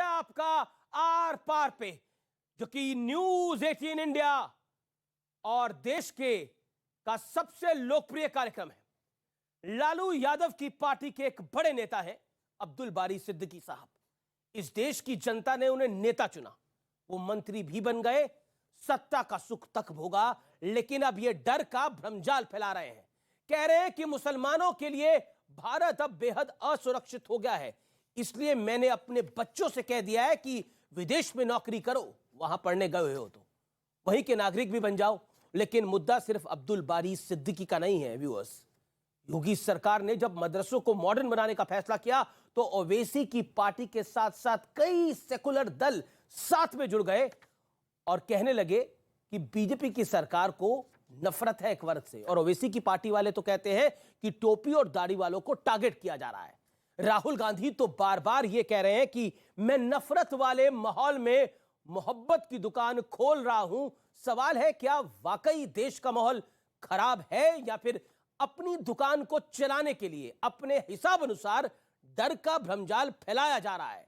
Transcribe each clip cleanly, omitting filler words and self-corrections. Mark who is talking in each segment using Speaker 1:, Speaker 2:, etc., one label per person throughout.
Speaker 1: आपका आर पार पे, जो कि न्यूज 18 इंडिया और देश का सबसे लोकप्रिय कार्यक्रम है। लालू यादव की पार्टी के एक बड़े नेता है अब्दुल बारी सिद्दीकी साहब। इस देश की जनता ने उन्हें नेता चुना, वो मंत्री भी बन गए, सत्ता का सुख तक भोगा, लेकिन अब ये डर का भ्रमजाल फैला रहे हैं। कह रहे हैं कि मुसलमानों के लिए भारत अब बेहद असुरक्षित हो गया है, इसलिए मैंने अपने बच्चों से कह दिया है कि विदेश में नौकरी करो, वहां पढ़ने गए हो तो वहीं के नागरिक भी बन जाओ। लेकिन मुद्दा सिर्फ अब्दुल बारी सिद्दीकी का नहीं है व्यूअर्स। योगी सरकार ने जब मदरसों को मॉडर्न बनाने का फैसला किया तो ओवैसी की पार्टी के साथ साथ कई सेकुलर दल साथ में जुड़ गए और कहने लगे कि बीजेपी की सरकार को नफरत है एक वर्ग से, और ओवैसी की पार्टी वाले तो कहते हैं कि टोपी और दाढ़ी वालों को टारगेट किया जा रहा है। राहुल गांधी तो बार बार यह कह रहे हैं कि मैं नफरत वाले माहौल में मोहब्बत की दुकान खोल रहा हूं। सवाल है, क्या वाकई देश का माहौल खराब है या फिर अपनी दुकान को चलाने के लिए अपने हिसाब अनुसार डर का भ्रमजाल फैलाया जा रहा है?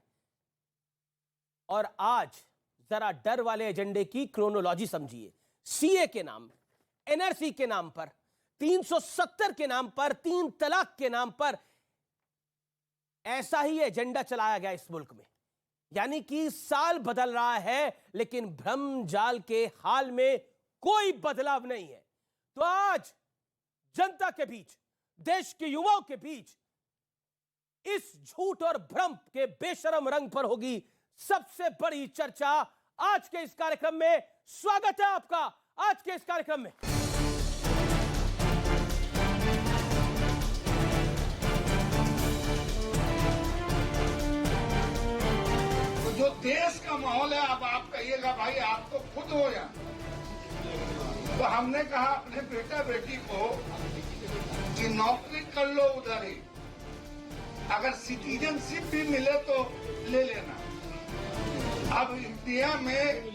Speaker 1: और आज जरा डर वाले एजेंडे की क्रोनोलॉजी समझिए। सीए के नाम, एनआरसी के नाम पर, 370 के नाम पर, 3 तलाक के नाम पर ऐसा ही एजेंडा चलाया गया इस मुल्क में। यानी कि साल बदल रहा है लेकिन भ्रमजाल के हाल में कोई बदलाव नहीं है। तो आज जनता के बीच, देश के युवाओं के बीच इस झूठ और भ्रम के बेशरम रंग पर होगी सबसे बड़ी चर्चा आज के इस कार्यक्रम में। स्वागत है आपका आज के इस कार्यक्रम में।
Speaker 2: तो जो देश का माहौल है, अब आप कहिएगा भाई आप तो खुद हो या, तो हमने कहा अपने बेटा बेटी को कि नौकरी कर लो उधर ही, अगर सिटीजनशिप भी मिले तो ले लेना। अब इंडिया में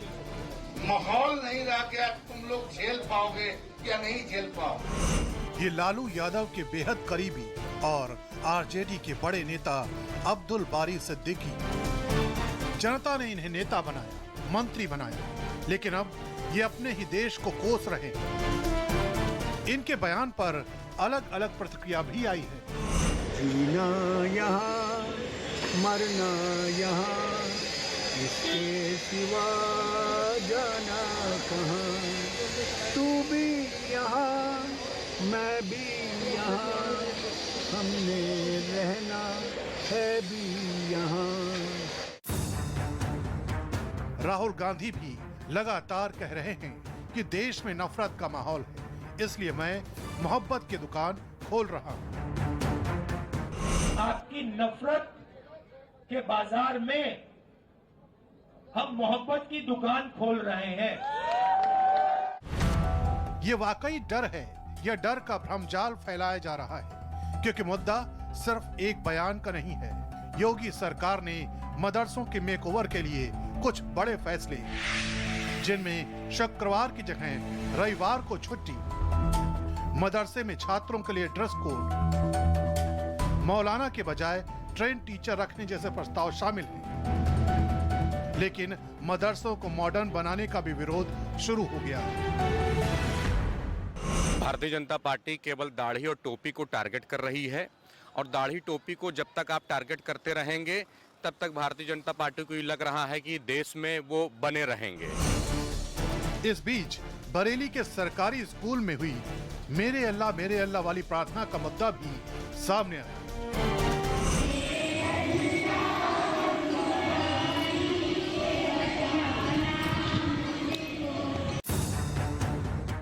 Speaker 2: माहौल नहीं रह गया, तुम लोग झेल पाओगे या नहीं झेल पाओगे।
Speaker 3: ये लालू यादव के बेहद करीबी और आरजेडी के बड़े नेता अब्दुल बारी सिद्दीकी। जनता ने इन्हें नेता बनाया, मंत्री बनाया, लेकिन अब ये अपने ही देश को कोस रहे हैं। इनके बयान पर अलग अलग प्रतिक्रिया भी आई है।
Speaker 4: जीना यहाँ, मरना यहाँ, इसके सिवा जाना कहाँ। तू भी यहाँ, मैं भी यहाँ, हमने रहना है भी यहाँ।
Speaker 3: राहुल गांधी भी लगातार कह रहे हैं कि देश में नफरत का माहौल है, इसलिए मैं मोहब्बत की दुकान खोल रहा हूं।
Speaker 5: आपकी नफरत के बाजार में हम मोहब्बत की दुकान खोल रहे हैं।
Speaker 3: ये वाकई डर है, यह डर का भ्रमजाल फैलाया जा रहा है, क्योंकि मुद्दा सिर्फ एक बयान का नहीं है। योगी सरकार ने मदरसों के मेकओवर के लिए कुछ बड़े फैसले, जिनमें शुक्रवार की जगह रविवार को छुट्टी, मदरसे में छात्रों के लिए ड्रेस कोड, मौलाना के बजाय ट्रेन टीचर रखने जैसे प्रस्ताव शामिल हैं। लेकिन मदरसों को मॉडर्न बनाने का भी विरोध शुरू हो गया।
Speaker 6: भारतीय जनता पार्टी केवल दाढ़ी और टोपी को टारगेट कर रही है, और दाढ़ी टोपी को जब तक आप टारगेट करते रहेंगे तब तक भारतीय जनता पार्टी को ये लग रहा है कि देश में वो बने रहेंगे।
Speaker 3: इस बीच बरेली के सरकारी स्कूल में हुई मेरे अल्लाह वाली प्रार्थना का मुद्दा भी सामने आया।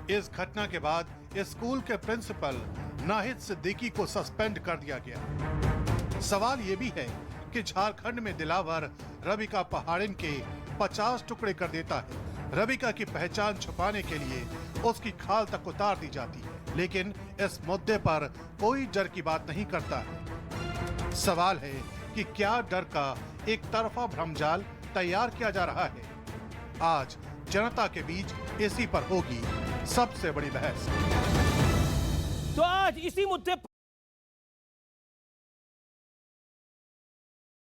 Speaker 3: इस घटना के बाद स्कूल के प्रिंसिपल नाहिद सिद्दीकी को सस्पेंड कर दिया गया। सवाल ये भी है कि झारखंड में दिलावर रबिका पहाड़िन के 50 टुकड़े कर देता है। रबिका की पहचान छुपाने के लिए उसकी खाल तक उतार दी जाती है, लेकिन इस मुद्दे पर कोई डर की बात नहीं करता है। सवाल है कि क्या डर का एक तरफा भ्रमजाल तैयार किया जा रहा है? आज जनता के बीच इसी पर होगी सबसे बड़ी बहस।
Speaker 1: तो आज इसी मुद्दे